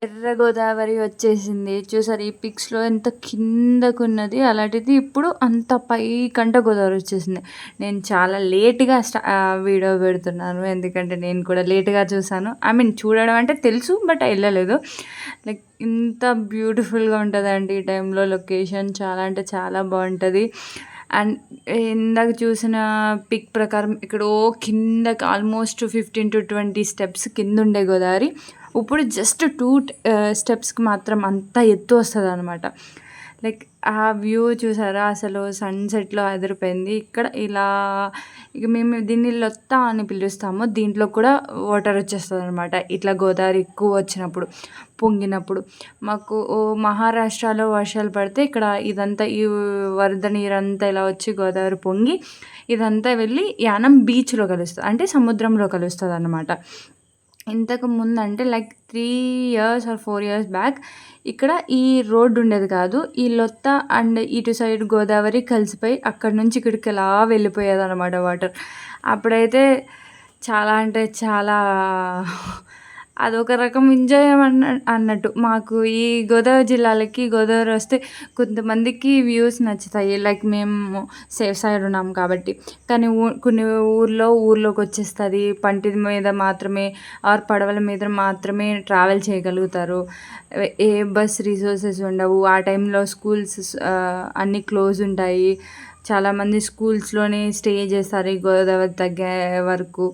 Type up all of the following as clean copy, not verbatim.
ఎర్ర గోదావరి వచ్చేసింది. చూసారా ఈ పిక్స్‌లో ఎంత కిందకున్నది. అలాంటిది ఇప్పుడు అంత పైకంట గోదావరి వచ్చేసింది. నేను చాలా లేట్‌గా వీడియో పెడుతున్నాను. ఎందుకంటే నేను కూడా లేట్‌గా చూసాను. ఐ మీన్ చూడడం అంటే తెలుసు. బట్ ఎళ్ళలేదు. లైక్ ఇంత బ్యూటిఫుల్‌గా ఉంటదండి ఈ టైంలో లొకేషన్. చాలా అంటే చాలా బావుంటది. అండ్ ఇందాక చూసిన పిక్ ప్రకారం ఎక్కడో కిందకి ఆల్మోస్ట్ 15-20 స్టెప్స్ కిందుండే గోదావరి. ఇప్పుడు జస్ట్ 2 స్టెప్స్‌కి మాత్రం అంత ఎత్తు వస్తదనమాట. లైక్ ఆ వ్యూ చూసారా అసలు సన్‌సెట్‌లో అదిరిపోయింది. ఇక్కడ ఇలా ఇక మేము దీన్ని లొత్తా అని పిలుస్తాము. దీంట్లో కూడా వాటర్ వచ్చేస్తదనమాట. ఇట్లా గోదావరి ఎక్కువ వచ్చినప్పుడు, పొంగినప్పుడు. మాకు మహారాష్ట్రలో వర్షాలు పడితే ఇక్కడ ఇదంతా ఈ వరద నీరంతా ఇలా వచ్చి గోదావరి పొంగి ఇదంతా వెళ్ళి యానం బీచ్‌లో కలుస్తది. అంటే సముద్రంలో కలుస్తదనమాట. ఇంతకు ముందంటే like 3 years or 4 years back ఇక్కడ ఈ రోడ్ ఉండేది కాదు. ఈ లొత్త అండ్ ఇటు సైడ్ గోదావరి కలిసిపోయి అక్కడి నుంచి ఇక్కడికి అలా వెళ్ళిపోయేదనమాట వాటర్. అప్పుడైతే చాలా అంటే చాలా అదొక రకం అన్నట్టు. మాకు ఈ గోదావరి జిల్లాలకి గోదావరి వస్తే కొంతమందికి వ్యూస్ నచ్చుతాయి. లైక్ మేము సేఫ్ సైడ్ ఉన్నాం కాబట్టి. కానీ కొన్ని ఊర్లోకొచ్చేస్తది. పంటి మీద మాత్రమే ఆర్ పడవల మీద మాత్రమే ట్రావెల్ చేయగలుగుతారు. ఏ బస్ రిసోర్సెస్ ఉండవు. ఆ టైంలో స్కూల్స్ అన్నీ క్లోజ్ ఉంటాయి. చాలామంది స్కూల్స్‌లోనే స్టే చేస్తారు ఈ గోదావరి తగ్గే వరకు.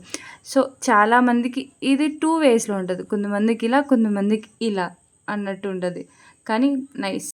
సో, చాలామందికి ఇది 2 వేస్‌లో ఉంటది. కొంతమందికి ఇలా, కొంతమందికి ఇలా అన్నట్టు ఉంటది. కానీ నైస్.